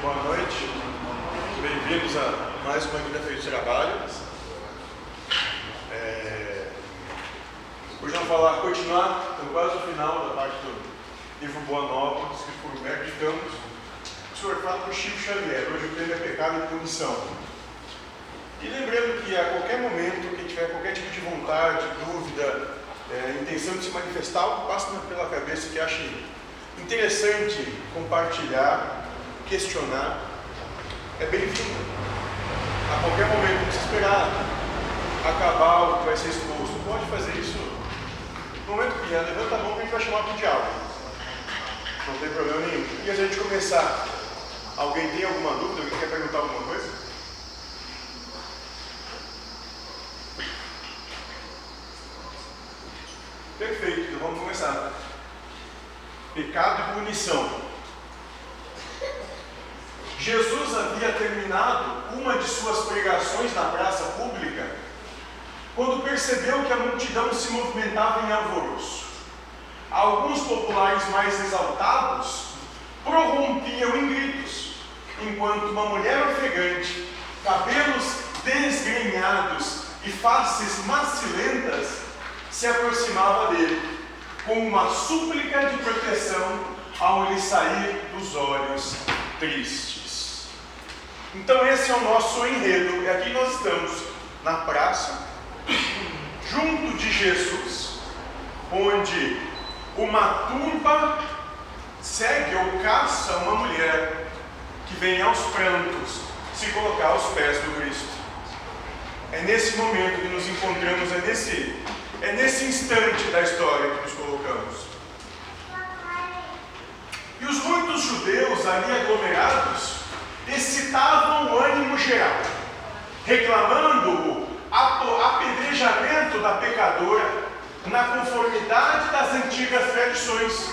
Boa noite, bem-vindos a mais uma quinta-feira de trabalho. Hoje vamos continuar, estamos quase no final da parte do livro Boa Nova, escrito por Humberto de Campos. O senhor fala por Chico Xavier, hoje o tema é pecado e punição. E lembrando que a qualquer momento, quem tiver qualquer tipo de vontade, dúvida, intenção de se manifestar, algo passa pela cabeça que acha interessante compartilhar, questionar, é bem-vindo. A qualquer momento, não precisa esperar acabar o que vai ser exposto. Pode fazer isso no momento que vier. Levanta a mão que a gente vai chamar para o diálogo. Não tem problema nenhum. E antes de a gente começar, alguém tem alguma dúvida? Alguém quer perguntar alguma coisa? Perfeito, então vamos começar. Pecado e punição. Jesus havia terminado uma de suas pregações na praça pública quando percebeu que a multidão se movimentava em alvoroço. Alguns populares mais exaltados prorrompiam em gritos, enquanto uma mulher ofegante, cabelos desgrenhados e faces macilentas se aproximava dele, com uma súplica de proteção ao lhe sair dos olhos tristes. Então esse é o nosso enredo, e aqui nós estamos na praça, junto de Jesus, onde uma turba segue ou caça uma mulher que vem aos prantos se colocar aos pés do Cristo. É nesse momento que nos encontramos, é nesse instante da história que nos colocamos. E os muitos judeus ali aglomerados excitavam o ânimo geral, reclamando o apedrejamento da pecadora na conformidade das antigas tradições.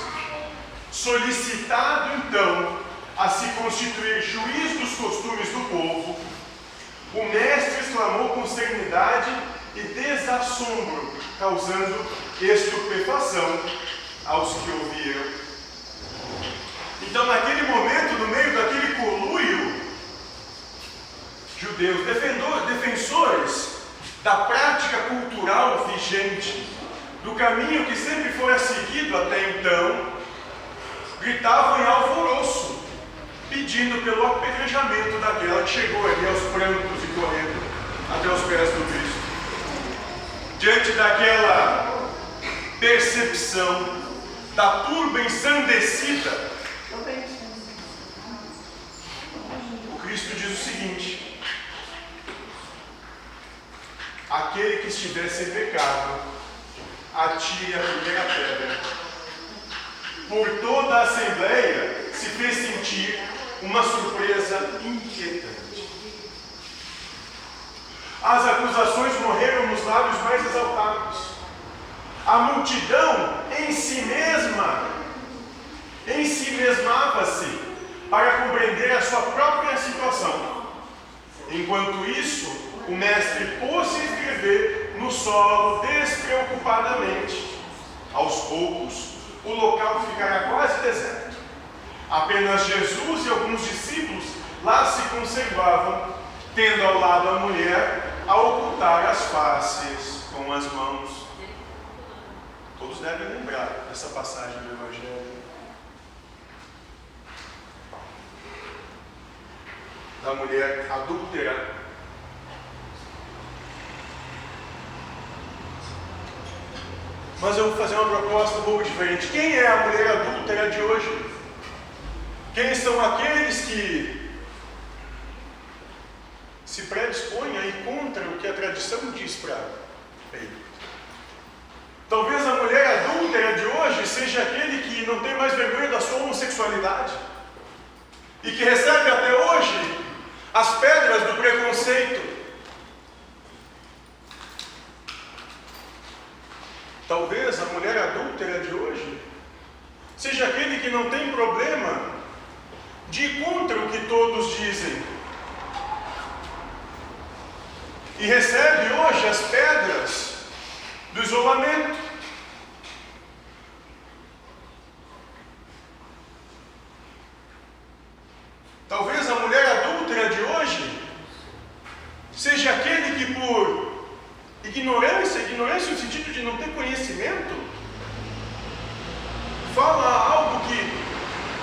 Solicitado então a se constituir juiz dos costumes do povo, o mestre exclamou com serenidade e desassombro, causando estupefação aos que ouviram. Então, naquele momento, no meio daquele conluio, judeus, defensores da prática cultural vigente, do caminho que sempre fora seguido até então, gritavam em alvoroço, pedindo pelo apedrejamento daquela que chegou ali aos prantos e correndo até os pés do Cristo. Diante daquela percepção da turba ensandecida, o Cristo diz o seguinte: aquele que estiver sem pecado, atire a primeira pedra. Por toda a assembleia se fez sentir uma surpresa inquietante. As acusações morreram nos lábios mais exaltados. A multidão em si mesmava-se para compreender a sua própria situação. Enquanto isso, o mestre pôs-se a escrever no solo despreocupadamente. Aos poucos, o local ficará quase deserto. Apenas Jesus e alguns discípulos lá se conservavam, tendo ao lado a mulher a ocultar as faces com as mãos. Todos devem lembrar dessa passagem do Evangelho. Da mulher adúltera. Mas eu vou fazer uma proposta um pouco diferente. Quem é a mulher adúltera de hoje? Quem são aqueles que se predispõem a ir contra o que a tradição diz para ele? Talvez a mulher adúltera de hoje seja aquele que não tem mais vergonha da sua homossexualidade e que recebe até hoje as pedras do preconceito. Talvez a mulher adúltera de hoje seja aquele que não tem problema de ir contra o que todos dizem e recebe hoje as pedras do isolamento. Talvez a mulher adúltera de hoje seja aquele que por ignorância no sentido de não ter conhecimento, fala algo que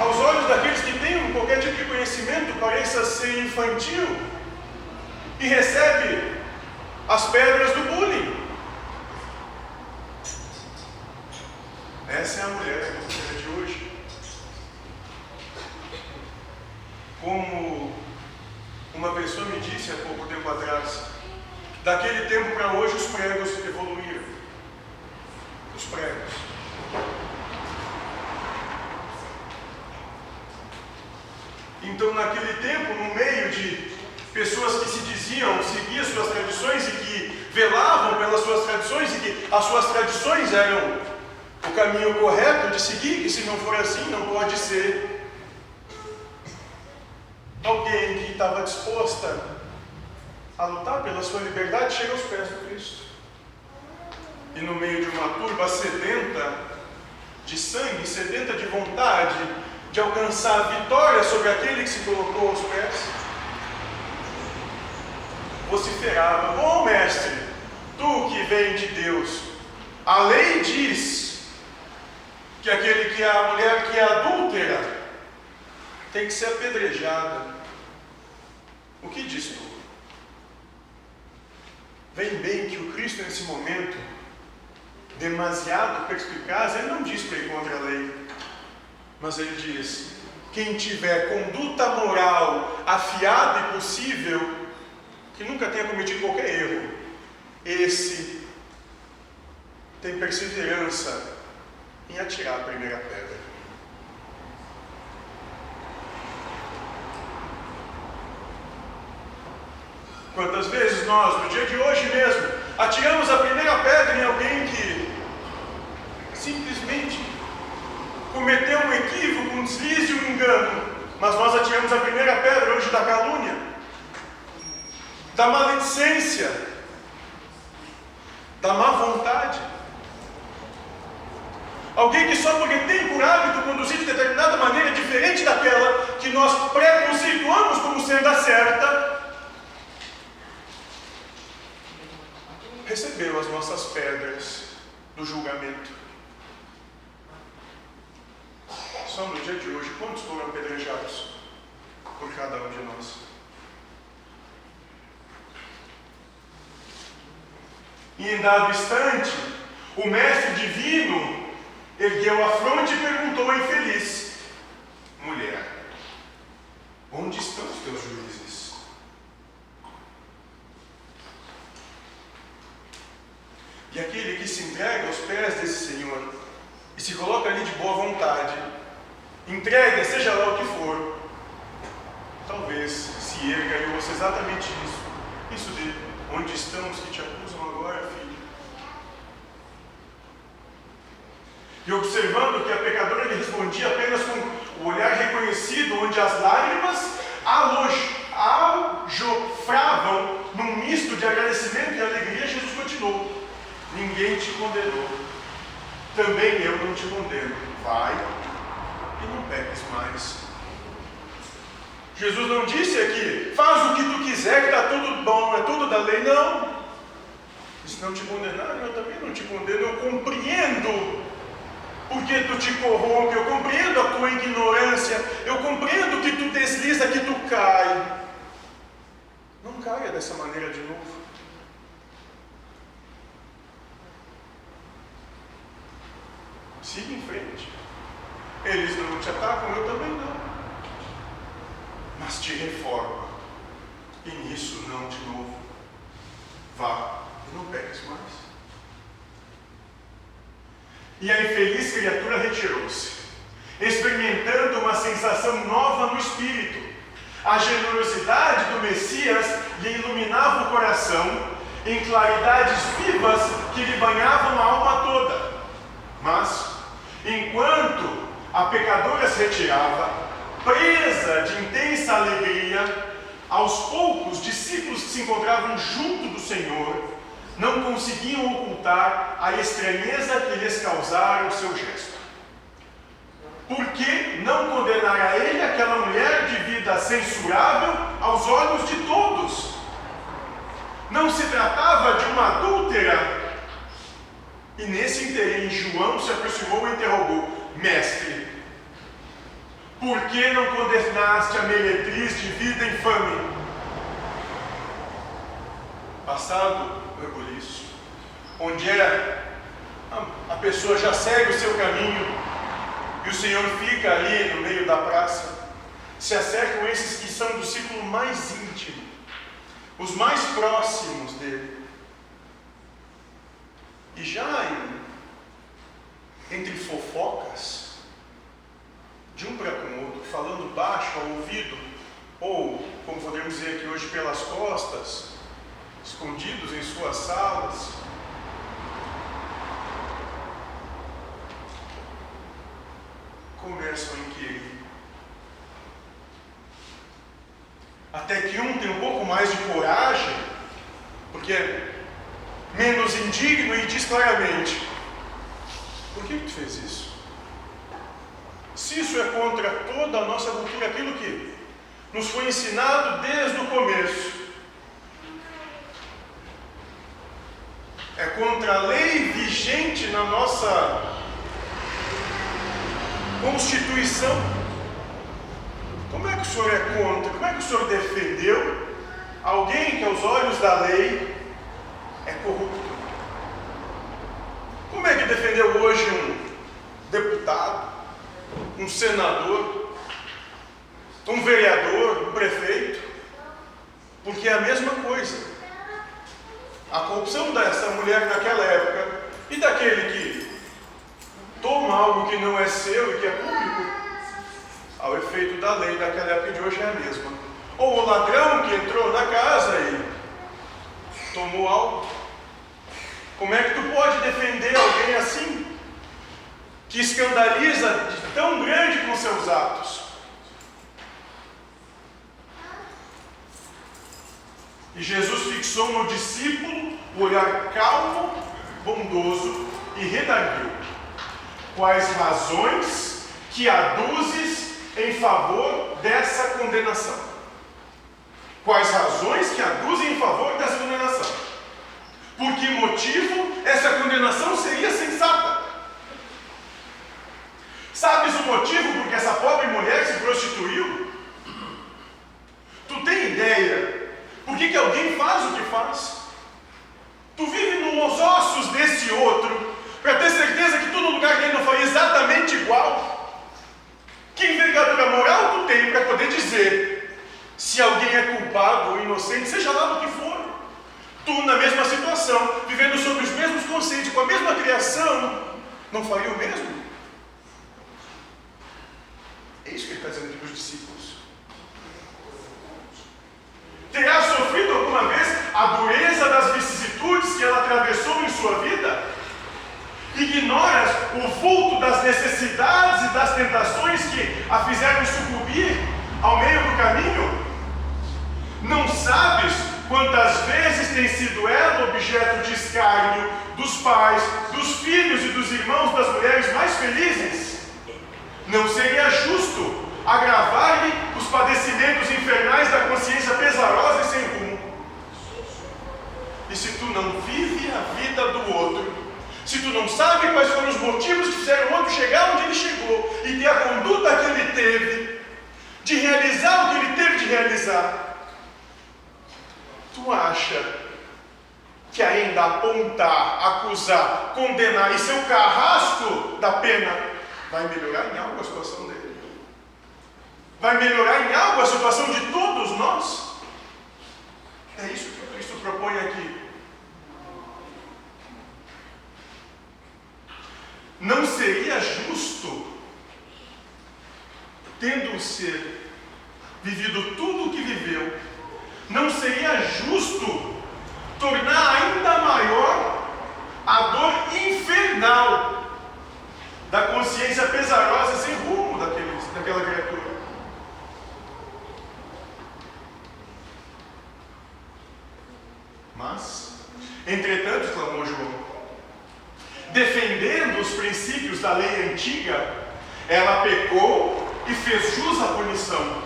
aos olhos daqueles que têm qualquer tipo de conhecimento pareça ser infantil e recebe as pedras do bullying. Essa é a mulher adúltera de hoje. Como uma pessoa me disse há pouco tempo atrás, daquele tempo para hoje os pregos evoluíram. Os pregos. Então, naquele tempo, no meio de pessoas que se diziam seguir suas tradições e que velavam pelas suas tradições e que as suas tradições eram o caminho correto de seguir, e se não for assim, não pode ser. Alguém que estava disposta a lutar pela sua liberdade chega aos pés do Cristo. E no meio de uma turba sedenta de sangue, sedenta de vontade, de alcançar a vitória sobre aquele que se colocou aos pés, vociferava: bom mestre, tu que vem de Deus, a lei diz que a mulher que é adúltera tem que ser apedrejada. O que diz tu? Vem bem que o Cristo nesse momento, demasiado perspicaz, ele não diz para ir contra a lei, mas ele diz: quem tiver conduta moral afiada e possível, que nunca tenha cometido qualquer erro, esse tem perseverança em atirar a primeira pedra. Quantas vezes nós, no dia de hoje mesmo, atiramos a primeira pedra em alguém que simplesmente cometeu um equívoco, um deslize, um engano, mas nós atiramos a primeira pedra hoje da calúnia, da maledicência, da má vontade. Alguém que só porque tem por hábito conduzir de determinada maneira diferente daquela que nós preconceituamos como sendo a certa, recebeu as nossas pedras do julgamento. Só no dia de hoje, quantos foram apedrejados por cada um de nós? E em dado instante, o mestre divino ergueu a fronte e perguntou ao infeliz: mulher, onde estão os teus juízes? E aquele que se entrega aos pés desse Senhor e se coloca ali de boa vontade, entrega, seja lá o que for, talvez se erga e ouça exatamente isso de: onde estão os que te acusam agora, filho? E observando que a pecadora lhe respondia apenas com o olhar reconhecido, onde as lágrimas aljofravam num misto de agradecimento e alegria, Jesus continuou: ninguém te condenou, também eu não te condeno. Vai e não peques mais. Jesus não disse aqui: faz o que tu quiser, que está tudo bom, é tudo da lei. Não. Se não te condenaram, eu também não te condeno. Eu compreendo porque tu te corrompe, eu compreendo a tua ignorância, eu compreendo que tu desliza, que tu cai. Não caia dessa maneira de novo. Siga em frente. Eles não te atacam, eu também não. Mas te reforma. E nisso não de novo. Vá e não peques mais. E a infeliz criatura retirou-se, experimentando uma sensação nova no espírito. A generosidade do Messias lhe iluminava o coração em claridades vivas que lhe banhavam a alma toda. Mas, enquanto a pecadora se retirava, presa de intensa alegria, aos poucos discípulos que se encontravam junto do Senhor não conseguiam ocultar a estranheza que lhes causara o seu gesto. Por que não condenar a ele aquela mulher de vida vida censurável aos olhos de todos. Não se tratava de uma adúltera. E nesse interim, João se aproximou e interrogou: Mestre, por que não condenaste a meretriz de vida infame? Passado o rebuliço, onde a pessoa já segue o seu caminho e o Senhor fica ali no meio da praça, se acercam esses que são do círculo mais íntimo, os mais próximos dele. E já entre fofocas, de um para com o outro, falando baixo ao ouvido, ou, como podemos dizer aqui hoje, pelas costas, escondidos em suas salas, começam a inquirir. Até que um tem um pouco mais de coragem, porque é menos indigno, e diz claramente: por que tu fez isso? Se isso é contra toda a nossa cultura, aquilo que nos foi ensinado desde o começo, é contra a lei vigente na nossa Constituição. Como é que o senhor é contra? Como é que o senhor defendeu alguém que aos olhos da lei é corrupto? Como é que defendeu hoje um deputado, um senador, um vereador, um prefeito? Porque é a mesma coisa. A corrupção dessa mulher naquela época e daquele que toma algo que não é seu e que é público, ao efeito da lei daquela época, de hoje é a mesma. Ou o ladrão que entrou na casa e tomou algo. Como é que tu pode defender alguém assim, que escandaliza de tão grande com seus atos? E Jesus fixou no discípulo o olhar calmo, bondoso e redarguiu: quais razões que aduzes em favor dessa condenação? Quais razões que aduzem em favor dessa condenação? Por que motivo essa condenação seria sensata? Sabes o motivo por que essa pobre mulher se prostituiu? Tu tem ideia por que alguém faz o que faz? Tu vive nos ossos desse outro para ter certeza que tu no lugar dele não faria exatamente igual? Que envergadura moral tu tem para poder dizer se alguém é culpado ou inocente, seja lá do que for? Tu, na mesma situação, vivendo sobre os mesmos conceitos, com a mesma criação, não faria o mesmo? É isso que ele está dizendo aqui para os discípulos. Terá sofrido alguma vez a dureza das vicissitudes que ela atravessou em sua vida? Ignoras o vulto das necessidades e das tentações que a fizeram sucumbir ao meio do caminho? Não sabes quantas vezes tem sido ela objeto de escárnio dos pais, dos filhos e dos irmãos das mulheres mais felizes? Não seria justo agravar-lhe os padecimentos infernais da consciência pesarosa e sem rumo? E se tu não vive a vida do outro, se tu não sabe quais foram os motivos que fizeram o outro chegar onde ele chegou e ter a conduta que ele teve, de realizar o que ele teve de realizar, tu acha que ainda apontar, acusar, condenar e ser o carrasco da pena vai melhorar em algo a situação dele? Vai melhorar em algo a situação de todos nós? É isso que Cristo propõe aqui. Não seria justo, tendo ser vivido tudo o que viveu, não seria justo tornar ainda maior a dor infernal da consciência pesarosa sem rumo daquela criatura? Mas, entretanto, clamou João, defendendo os princípios da lei antiga, ela pecou e fez jus à punição.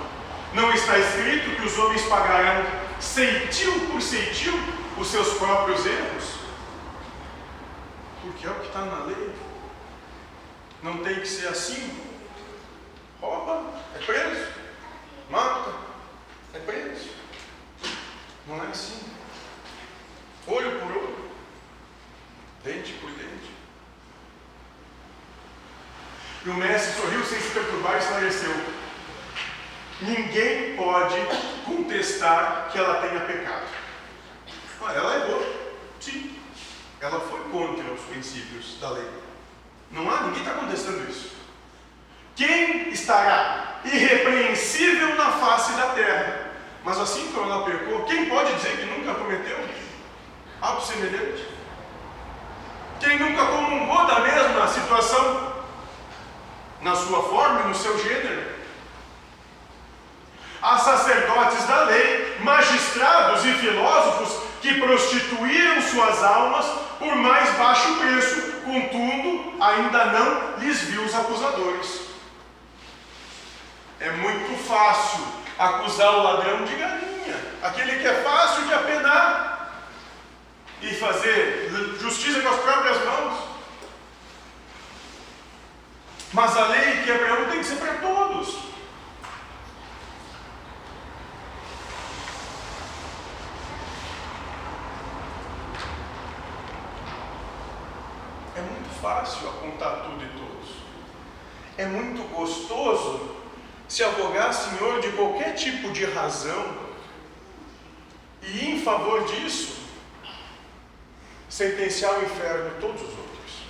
Não está escrito que os homens pagarão ceitil por ceitil os seus próprios erros? Porque é o que está na lei. Não tem que ser assim. Rouba, é preso. Mata, é preso. Não é assim. Olho por olho, dente por dente. E o mestre sorriu sem se perturbar e esclareceu: ninguém pode contestar que ela tenha pecado. Ela errou, sim. Ela foi contra os princípios da lei. Não há, ninguém está contestando isso. Quem estará irrepreensível na face da terra? Mas assim como ela pecou, quem pode dizer que nunca cometeu algo semelhante? Quem nunca comungou da mesma situação, na sua forma e no seu gênero? Há sacerdotes da lei, magistrados e filósofos que prostituíram suas almas por mais baixo preço, contudo, ainda não lhes viu os acusadores. É muito fácil acusar o ladrão de galinha, aquele que é fácil de apenar e fazer justiça com as próprias mãos. Mas a lei que é para um tem que ser para todos. É muito fácil apontar tudo e todos. É muito gostoso se avogar, Senhor, de qualquer tipo de razão e, em favor disso, sentenciar ao inferno todos os outros.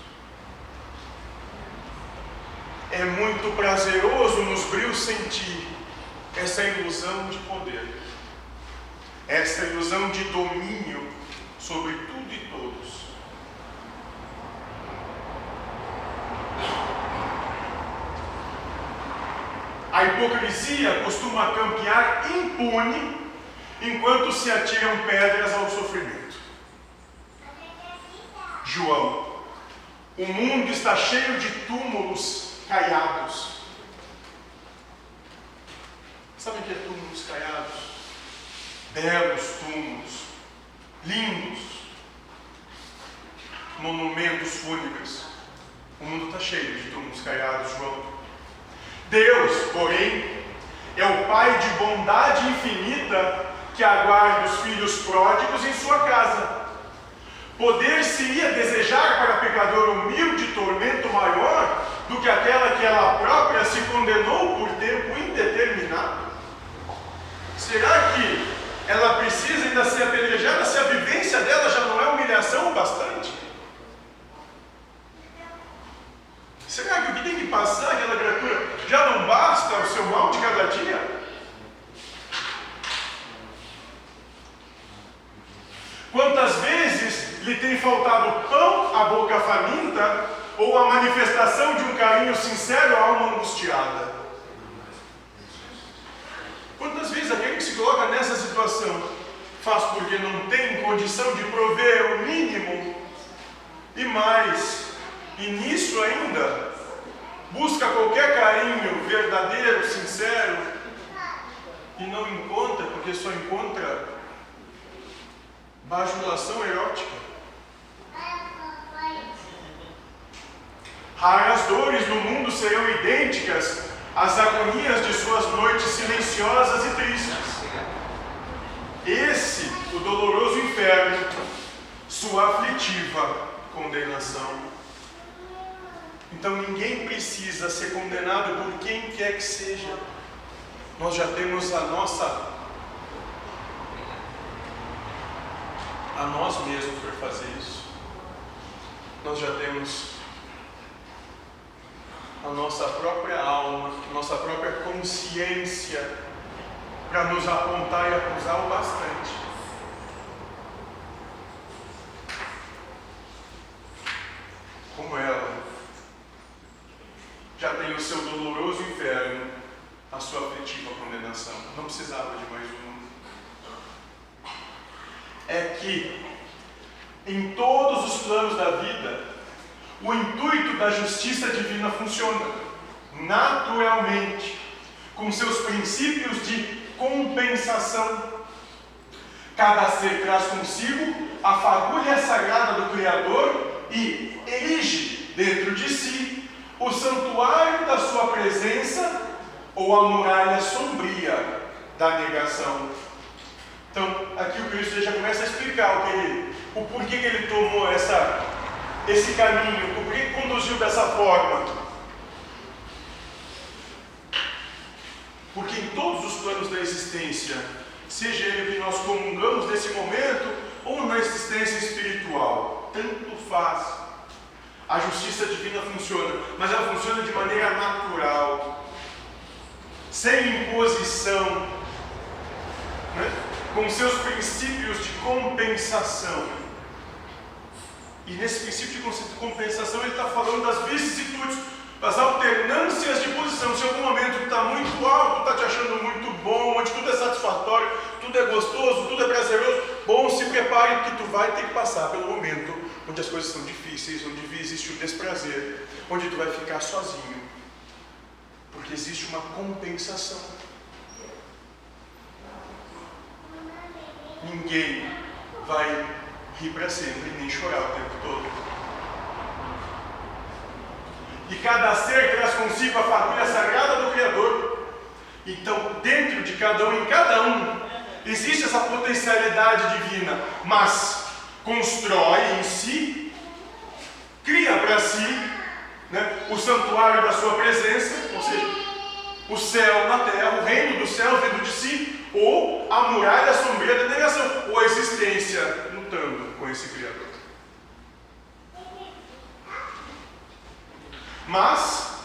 É muito prazeroso nos brios sentir essa ilusão de poder, essa ilusão de domínio sobre tudo e todos. A hipocrisia costuma campear impune enquanto se atiram pedras ao sofrimento. João, o mundo está cheio de túmulos caiados. Sabe o que é túmulos caiados? Belos túmulos, lindos, monumentos fúnebres. O mundo está cheio de túmulos caiados, João. Deus, porém, é o Pai de bondade infinita que aguarda os filhos pródigos em sua casa. Poder-se-ia desejar para pecador humilde tormento maior do que aquela que ela própria se condenou por tempo indeterminado? Será que ela precisa ainda ser apedrejada se a vivência dela já não é humilhação o bastante? Será que o que tem que passar aquela criatura já não basta o seu mal de cada dia? Quantas vezes lhe tem faltado pão à boca faminta ou a manifestação de um carinho sincero à alma angustiada? Quantas vezes aquele que se coloca nessa situação faz porque não tem condição de prover o mínimo e mais, e nisso ainda busca qualquer carinho verdadeiro, sincero, e não encontra, porque só encontra bajulação erótica. Raras dores no mundo serão idênticas às agonias de suas noites silenciosas e tristes. Esse, o doloroso inferno, sua aflitiva condenação. Então ninguém precisa ser condenado por quem quer que seja. Nós já temos a nós mesmos por fazer isso. Nós já temos a nossa própria alma, nossa própria consciência para nos apontar e acusar o bastante. Como ela já tem o seu doloroso inferno, a sua aflitiva condenação. Não precisava de mais um. É que, em todos os planos da vida, o intuito da justiça divina funciona naturalmente, com seus princípios de compensação. Cada ser traz consigo a fagulha sagrada do Criador e erige dentro de si o santuário da sua presença ou a muralha sombria da negação. Então, aqui o Cristo já começa a explicar o porquê que ele tomou esse caminho, o porquê que conduziu dessa forma. Porque em todos os planos da existência, seja ele que nós comungamos nesse momento ou na existência espiritual, tanto faz. A justiça divina funciona, mas ela funciona de maneira natural, sem imposição, né? Com seus princípios de compensação. E nesse princípio de compensação ele está falando das vicissitudes, das alternâncias de posição. Se em algum momento tu está muito alto, está te achando muito bom, onde tudo é satisfatório, tudo é gostoso, tudo é prazeroso, bom, se prepare porque tu vai ter que passar pelo momento onde as coisas são difíceis, onde existe o desprazer, onde tu vai ficar sozinho, porque existe uma compensação. Ninguém vai rir para sempre, nem chorar o tempo todo. E cada ser traz consigo a fagulha sagrada do Criador. Então, dentro de cada um, em cada um, existe essa potencialidade divina, mas constrói em si, cria para si, né, o santuário da sua presença, ou seja, o céu na terra, o reino dos céus dentro de si, ou a muralha sombria da negação, ou a existência lutando com esse Criador. Mas,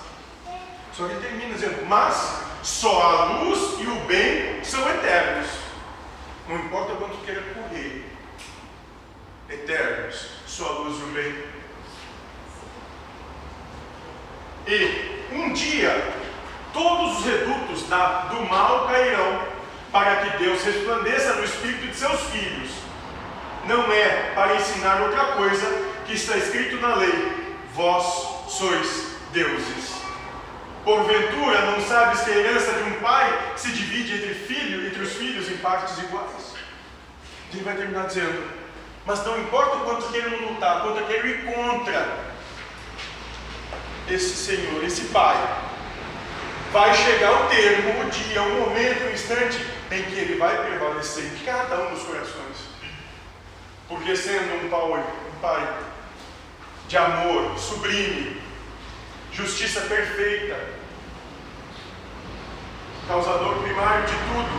só que termina dizendo, mas só a luz e o bem são eternos. Não importa quanto queira correr, eternos, só a luz e o bem. E um dia, todos os redutos do mal cairão, para que Deus resplandeça no espírito de seus filhos. Não é para ensinar outra coisa que está escrito na lei: vós sois deuses. Porventura não sabes que a herança de um pai se divide entre os filhos em partes iguais? Ele vai terminar dizendo, mas não importa o quanto queiram lutar, quanto queiram ir contra esse Senhor, esse Pai, vai chegar o termo, o dia, o momento, o instante em que Ele vai prevalecer em cada um dos corações. Porque sendo um Pai de amor sublime, justiça perfeita, causador primário de tudo,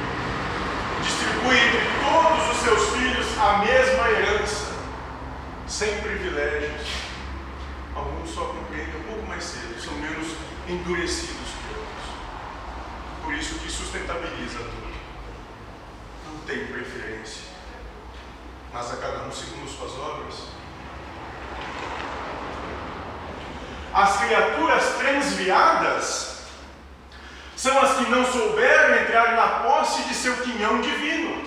distribui entre todos os seus filhos a mesma herança, sem privilégios. Alguns só compreendem um pouco mais cedo, são menos endurecidos que outros. Por isso que sustentabiliza tudo. Não tem preferência, mas a cada um segundo suas obras. As criaturas transviadas são as que não souberam entrar na posse de seu quinhão divino,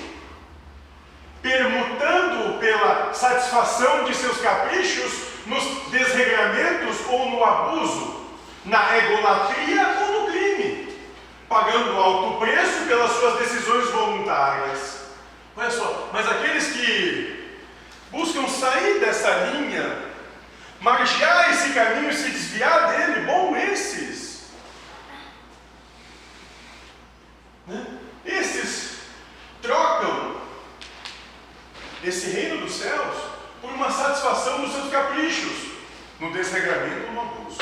permutando pela satisfação de seus caprichos nos desregramentos ou no abuso, na egolatria ou no crime, pagando alto preço pelas suas decisões voluntárias. Olha só, mas aqueles que buscam sair dessa linha, margear esse caminho e se desviar dele, bom, esses trocam esse reino dos céus por uma satisfação dos seus caprichos, no desregramento ou no abuso.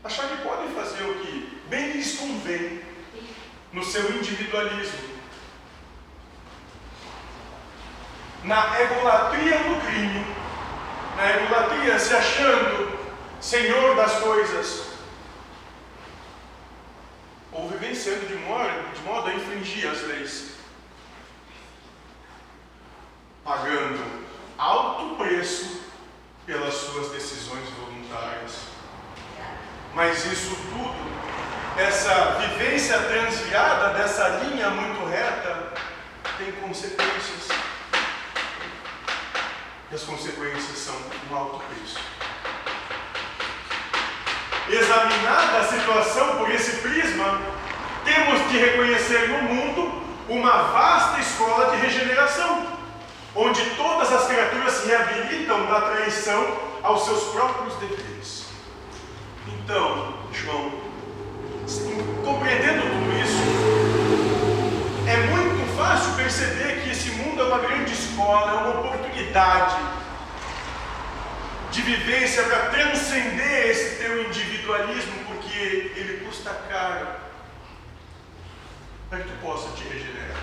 Achar que podem fazer o que bem lhes convém, no seu individualismo, na egolatria ou no crime, na egolatria se achando senhor das coisas, ou vivenciando de modo a infringir as leis, pagando alto preço pelas suas decisões voluntárias. Mas isso tudo, essa vivência transviada dessa linha muito reta, tem consequências. E as consequências são um alto preço. examinada a situação por esse prisma, temos de reconhecer no mundo uma vasta escola de regeneração, onde todas as criaturas se reabilitam da traição aos seus próprios deveres. Então, João, compreendendo tudo isso, é muito fácil perceber que esse mundo é uma grande escola, é uma oportunidade de vivência para transcender esse teu individualismo, porque ele custa caro, para que tu possa te regenerar.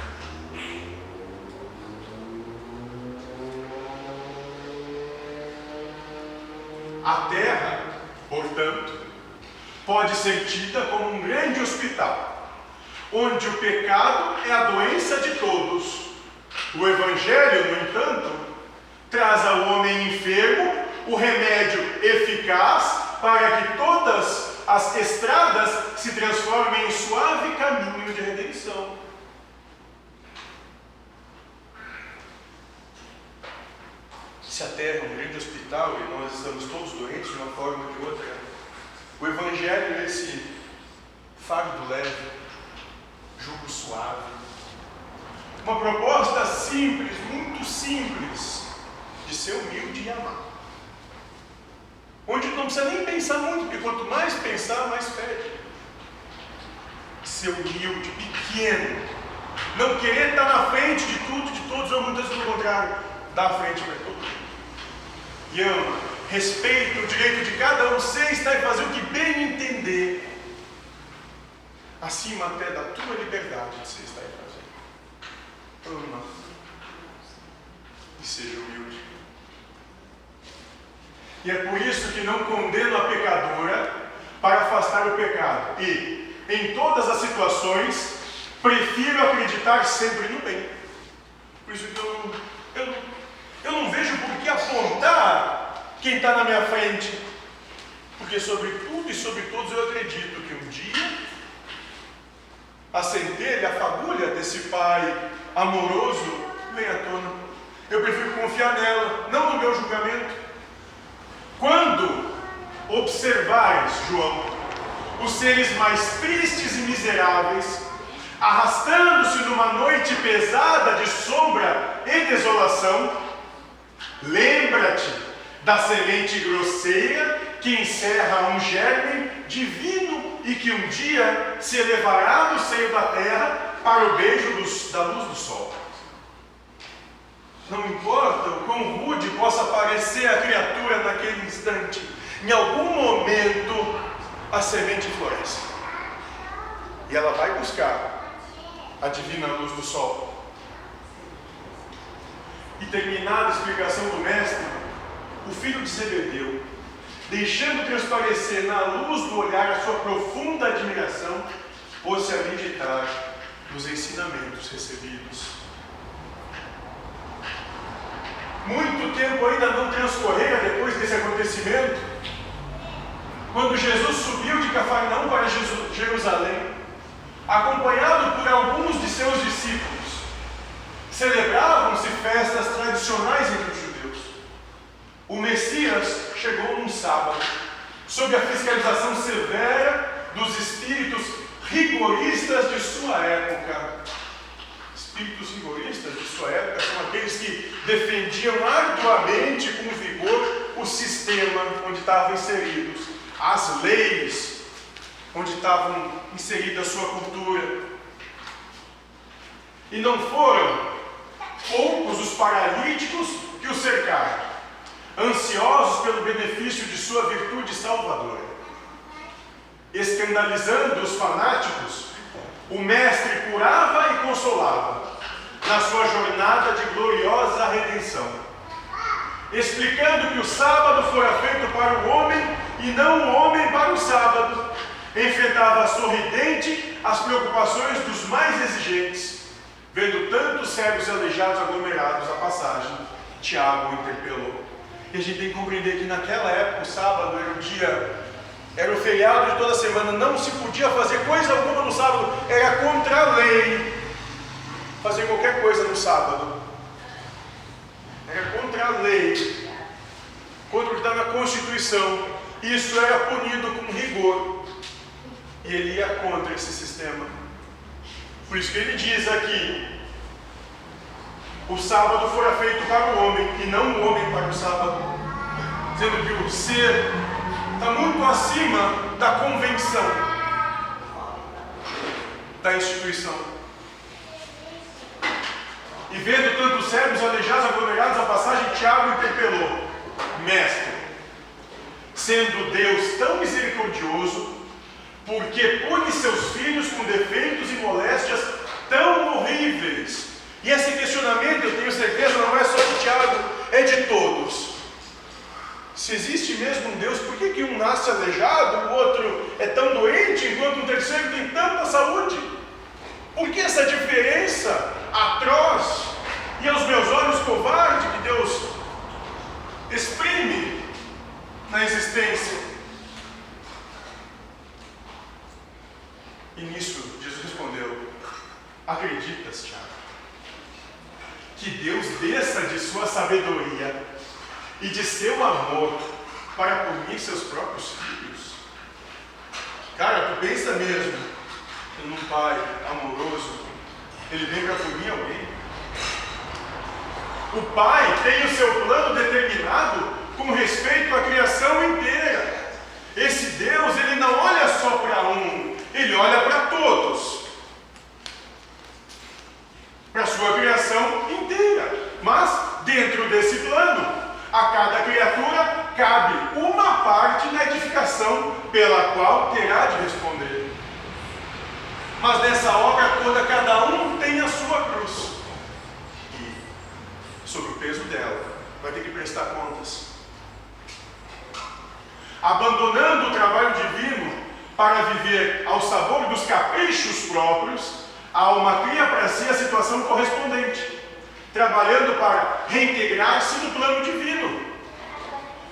A terra, portanto, pode ser tida como um grande hospital, onde o pecado é a doença de todos. O Evangelho, no entanto, traz ao homem enfermo o remédio eficaz para que todas as estradas se transformem em suave caminho de redenção. Se a terra é um grande hospital e nós estamos todos doentes de uma forma ou de outra, o Evangelho é esse fardo leve, jugo suave, uma proposta simples, muito simples, de ser humilde e amar. Onde não precisa nem pensar muito, porque quanto mais pensar, mais pede. Ser humilde, pequeno, não querer estar na frente de tudo, de todos, ou muitas vezes pelo contrário, dar a frente para todo mundo. E ama, respeita o direito de cada um, ser, estar e fazer o que bem entender, acima até da tua liberdade de ser, estar e fazer. Ama e seja humilde. E é por isso que não condeno a pecadora para afastar o pecado. E, em todas as situações, prefiro acreditar sempre no bem. Por isso que eu não vejo por que apontar quem está na minha frente. Porque sobre tudo e sobre todos eu acredito que um dia a centelha, a fagulha desse Pai amoroso vem à tona. Eu prefiro confiar nela, não no meu julgamento. Quando observares, João, os seres mais tristes e miseráveis, arrastando-se numa noite pesada de sombra e desolação, lembra-te da semente grosseira que encerra um germe divino e que um dia se elevará do seio da terra para o beijo da luz do sol. Não importa o quão rude possa parecer a criatura naquele instante, em algum momento a semente floresce. E ela vai buscar a divina luz do sol. E terminada a explicação do mestre, o filho de Zebedeu, deixando transparecer na luz do olhar a sua profunda admiração, pôs-se a meditar nos ensinamentos recebidos. Muito tempo ainda não transcorrera depois desse acontecimento, quando Jesus subiu de Cafarnaum para Jerusalém, acompanhado por alguns de seus discípulos. Celebravam-se festas tradicionais entre os judeus. O Messias chegou num sábado, sob a fiscalização severa dos espíritos rigoristas de sua época. Espíritos rigoristas de sua época são aqueles que defendiam arduamente, com vigor, o sistema onde estavam inseridos, as leis onde estavam inserida a sua cultura. E não foram poucos os paralíticos que o cercaram, ansiosos pelo benefício de sua virtude salvadora. Escandalizando os fanáticos, o Mestre curava e consolava na sua jornada de gloriosa redenção, explicando que o sábado fora feito para o homem e não o homem para o sábado. Enfrentava sorridente as preocupações dos mais exigentes. Vendo tantos cegos e aleijados aglomerados à passagem, Tiago interpelou. E a gente tem que compreender que naquela época o sábado era o feriado de toda semana, não se podia fazer coisa alguma no sábado, era contra a lei fazer qualquer coisa no sábado. Era contra a lei, contra o que está na Constituição. isso era punido com rigor. E ele ia contra esse sistema. Por isso que ele diz aqui: o sábado fora feito para o homem, e não o homem para o sábado. Dizendo que o ser está muito acima da convenção, da instituição. E vendo tantos cegos, aleijados, aglomerados, a passagem, Tiago interpelou: Mestre, sendo Deus tão misericordioso, por que pune seus filhos com defeitos e moléstias tão horríveis? E esse questionamento, eu tenho certeza, não é só de Tiago, é de todos. Se existe mesmo um Deus, por que um nasce aleijado, o outro é tão doente, enquanto um terceiro tem tanta saúde? Por que essa diferença atroz? E aos meus olhos covarde que Deus exprime na existência? E nisso Jesus respondeu: acreditas, Tiago, que Deus desça de sua sabedoria e de seu amor para punir seus próprios filhos? Cara, tu pensa mesmo em um pai amoroso, ele vem para punir alguém? O pai tem o seu plano determinado com respeito à criação inteira. Esse Deus, ele não olha só para um, ele olha para todos, para a sua criação inteira. Mas dentro desse plano, a cada criatura cabe uma parte na edificação pela qual terá de responder. Mas nessa obra toda, cada um tem a sua cruz. E, sobre o peso dela, vai ter que prestar contas. Abandonando o trabalho divino para viver ao sabor dos caprichos próprios, a alma cria para si a situação correspondente, trabalhando para reintegrar-se no plano divino,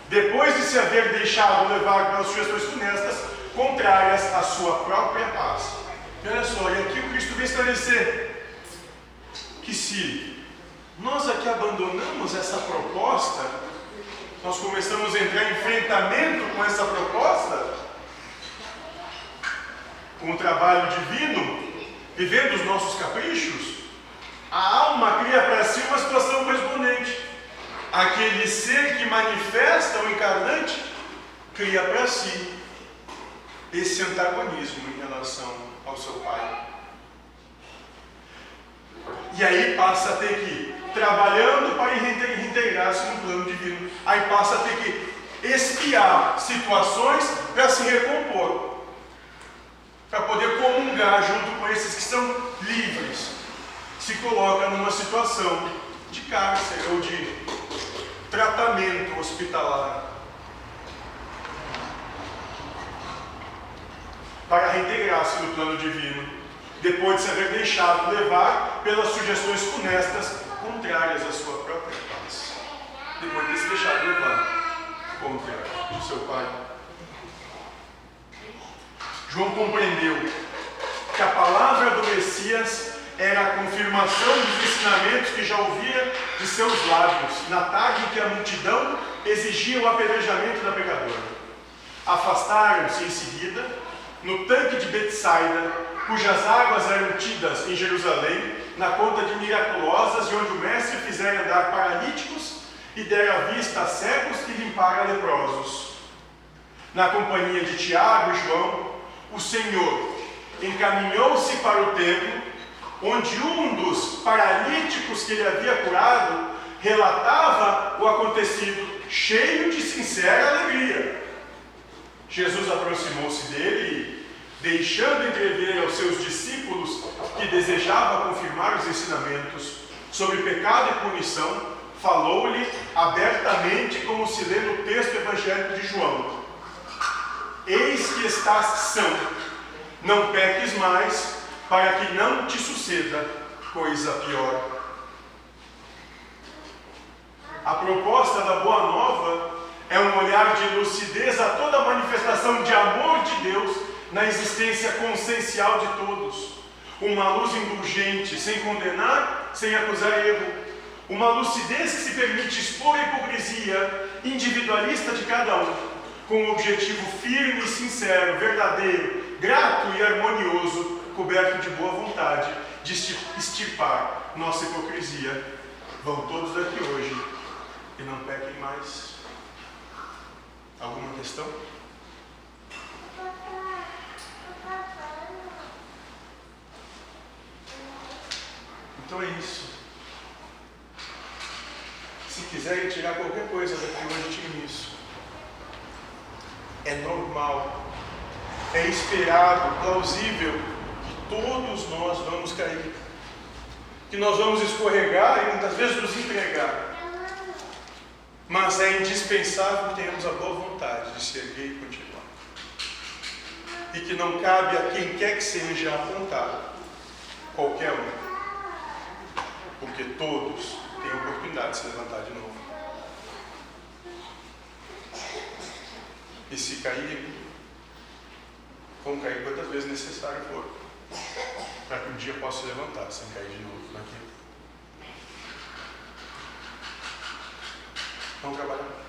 depois de se haver deixado levar pelas sugestões funestas, contrárias à sua própria paz. E olha só, e aqui o Cristo vem esclarecer que se nós aqui abandonamos essa proposta, nós começamos a entrar em enfrentamento com essa proposta, com o trabalho divino, vivendo os nossos caprichos, a alma cria para si uma situação correspondente. Aquele ser que manifesta o encarnante cria para si esse antagonismo em relação ao seu Pai. E aí passa a ter que ir trabalhando para reintegrar-se no plano divino. Aí passa a ter que espiar situações para se recompor, para poder comungar junto com esses que são livres. Se coloca numa situação de cárcere ou de tratamento hospitalar, para reintegrar-se no plano divino, depois de se haver deixado levar pelas sugestões funestas contrárias à sua própria paz. Depois de se deixado levar contra o seu Pai. João compreendeu que a palavra do Messias era a confirmação dos ensinamentos que já ouvia de seus lábios, na tarde em que a multidão exigia o apedrejamento da pecadora. Afastaram-se em seguida, no tanque de Betsaida, cujas águas eram tidas em Jerusalém, na conta de miraculosas, e onde o mestre fizera andar paralíticos e dera vista a cegos e limpara leprosos. Na companhia de Tiago e João, o Senhor encaminhou-se para o templo, onde um dos paralíticos que ele havia curado relatava o acontecido, cheio de sincera alegria. Jesus aproximou-se dele e, deixando entrever aos seus discípulos que desejava confirmar os ensinamentos sobre pecado e punição, falou-lhe abertamente, como se lê no texto evangélico de João: Eis que estás são, não peques mais, para que não te suceda coisa pior. A proposta da Boa Nova é um olhar de lucidez a toda manifestação de amor de Deus na existência consciencial de todos. Uma luz indulgente, sem condenar, sem acusar erro. Uma lucidez que se permite expor a hipocrisia individualista de cada um, com um objetivo firme e sincero, verdadeiro, grato e harmonioso, coberto de boa vontade, de extirpar nossa hipocrisia. Vão todos daqui hoje e não pequem mais. Alguma questão? Então é isso. Se quiserem tirar qualquer coisa daqui hoje, tirem isso. É normal, é esperado, plausível que todos nós vamos cair, que nós vamos escorregar e muitas vezes nos entregar. Mas é indispensável que tenhamos a boa vontade de se erguer e continuar. E que não cabe a quem quer que seja apontar, qualquer um. Porque todos têm a oportunidade de se levantar de novo. E se caírem, vão cair quantas vezes necessário for, para que um dia possa se levantar sem cair de novo naquilo. Vamos trabalhar.